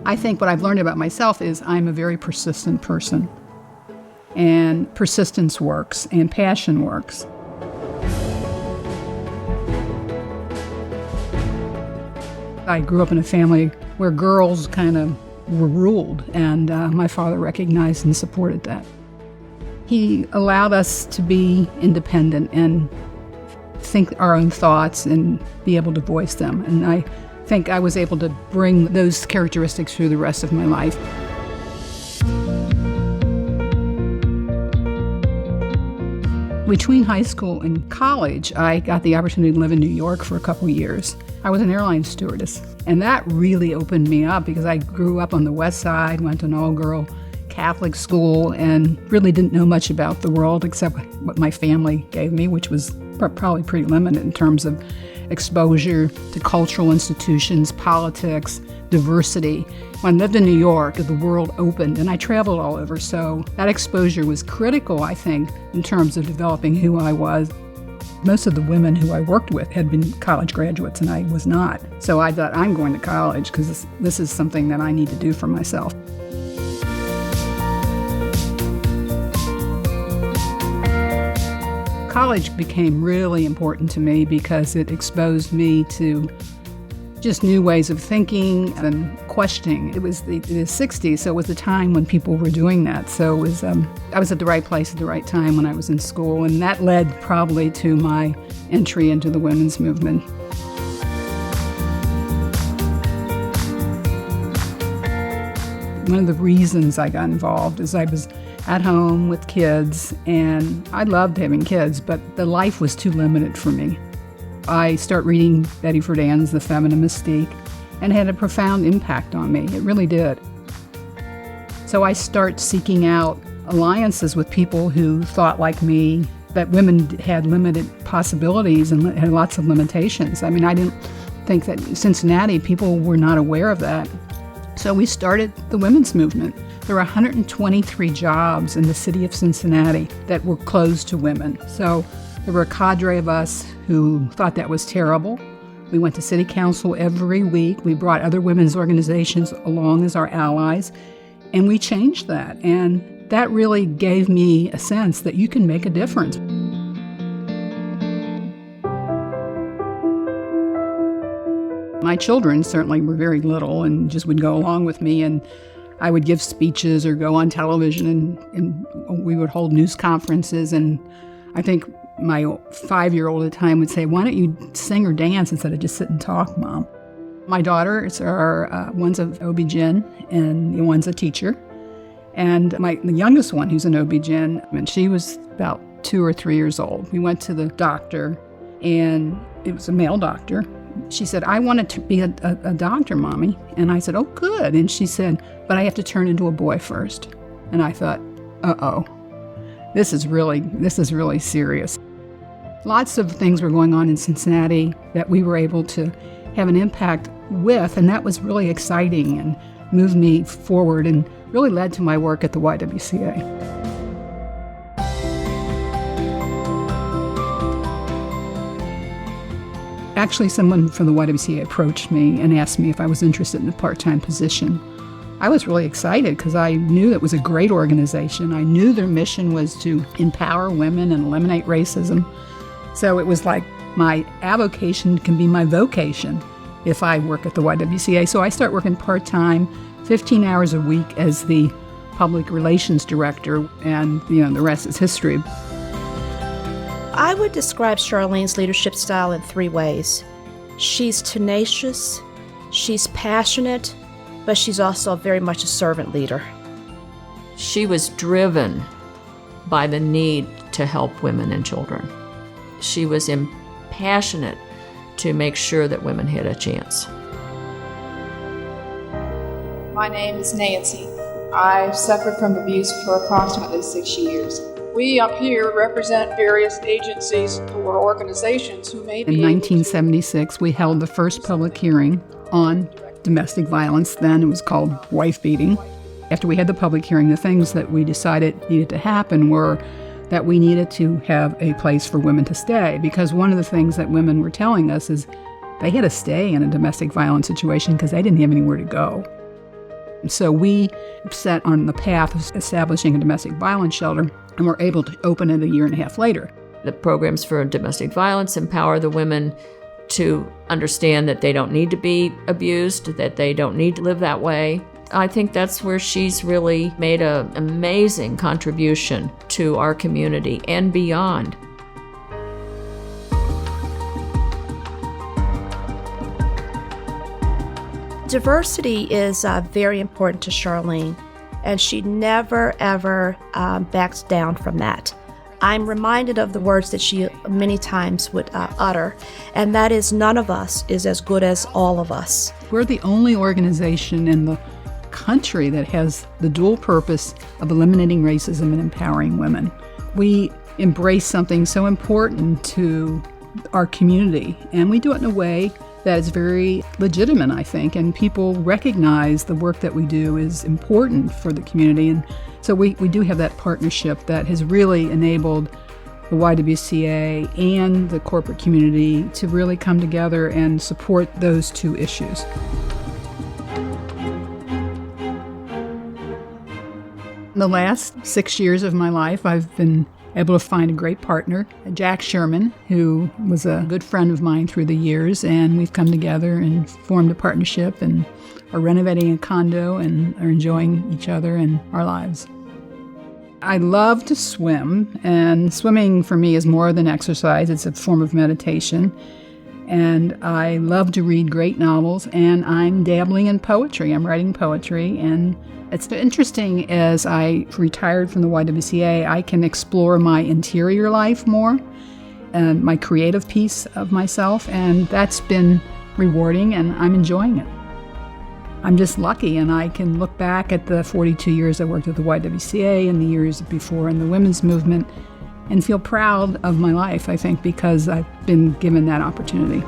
I think what I've learned about myself is I'm a very persistent person. And persistence works, and passion works. I grew up in a family where girls kind of were ruled, and my father recognized and supported that. He allowed us to be independent and think our own thoughts and be able to voice them. And I think I was able to bring those characteristics through the rest of my life. Between high school and college, I got the opportunity to live in New York for a couple of years. I was an airline stewardess, and that really opened me up because I grew up on the West Side, went to an all-girl Catholic school, and really didn't know much about the world except what my family gave me, which was probably pretty limited in terms of exposure to cultural institutions, politics, diversity. When I lived in New York, the world opened, and I traveled all over, so that exposure was critical, I think, in terms of developing who I was. Most of the women who I worked with had been college graduates, and I was not. So I thought, I'm going to college because this is something that I need to do for myself. College became really important to me because it exposed me to just new ways of thinking and questioning. It was the 60s, so it was the time when people were doing that. So it was, I was at the right place at the right time when I was in school, and that led probably to my entry into the women's movement. One of the reasons I got involved is I was at home with kids, and I loved having kids, but the life was too limited for me. I started reading Betty Friedan's The Feminine Mystique, and it had a profound impact on me. It really did. So I started seeking out alliances with people who thought like me, that women had limited possibilities and had lots of limitations. I mean, I didn't think that in Cincinnati, people were not aware of that. So we started the women's movement. There were 123 jobs in the city of Cincinnati that were closed to women. So there were a cadre of us who thought that was terrible. We went to city council every week. We brought other women's organizations along as our allies, and we changed that. And that really gave me a sense that you can make a difference. My children certainly were very little and just would go along with me, and I would give speeches or go on television, and we would hold news conferences. And I think my 5-year-old at the time would say, "Why don't you sing or dance instead of just sit and talk, Mom?" My daughters are, one's an OB-GYN and one's a teacher. And the youngest one, who's an OB-GYN, and she was about 2 or 3 years old. We went to the doctor, and it was a male doctor. She said, "I wanted to be a doctor, Mommy." And I said, "Oh, good." And she said, "But I have to turn into a boy first." And I thought, uh-oh, this is really serious. Lots of things were going on in Cincinnati that we were able to have an impact with, and that was really exciting and moved me forward and really led to my work at the YWCA. Actually, someone from the YWCA approached me and asked me if I was interested in a part-time position. I was really excited because I knew it was a great organization. I knew their mission was to empower women and eliminate racism. So it was like my avocation can be my vocation if I work at the YWCA. So I start working part-time, 15 hours a week as the public relations director, and the rest is history. I would describe Charlene's leadership style in 3 ways. She's tenacious, she's passionate, but she's also very much a servant leader. She was driven by the need to help women and children. She was passionate to make sure that women had a chance. My name is Nancy. I've suffered from abuse for approximately 6 years. We up here represent various agencies or organizations who may be In 1976, we held the first public hearing on domestic violence. Then it was called wife beating. After we had the public hearing, the things that we decided needed to happen were that we needed to have a place for women to stay, because one of the things that women were telling us is they had to stay in a domestic violence situation because they didn't have anywhere to go. So we set on the path of establishing a domestic violence shelter, and were able to open it a year and a half later. The programs for domestic violence empower the women to understand that they don't need to be abused, that they don't need to live that way. I think that's where she's really made an amazing contribution to our community and beyond. Diversity is very important to Charlene, and she never, ever backs down from that. I'm reminded of the words that she many times would utter, and that is, none of us is as good as all of us. We're the only organization in the country that has the dual purpose of eliminating racism and empowering women. We embrace something so important to our community, and we do it in a way that is very legitimate, I think, and people recognize the work that we do is important for the community. And so we do have that partnership that has really enabled the YWCA and the corporate community to really come together and support those two issues. In the last 6 years of my life, I've been able to find a great partner, Jack Sherman, who was a good friend of mine through the years, and we've come together and formed a partnership and are renovating a condo and are enjoying each other and our lives. I love to swim, and swimming for me is more than exercise. It's a form of meditation. And I love to read great novels, and I'm dabbling in poetry. I'm writing poetry, and it's interesting as I retired from the YWCA, I can explore my interior life more and my creative piece of myself, and that's been rewarding, and I'm enjoying it. I'm just lucky, and I can look back at the 42 years I worked at the YWCA and the years before in the women's movement and feel proud of my life, I think, because I've been given that opportunity.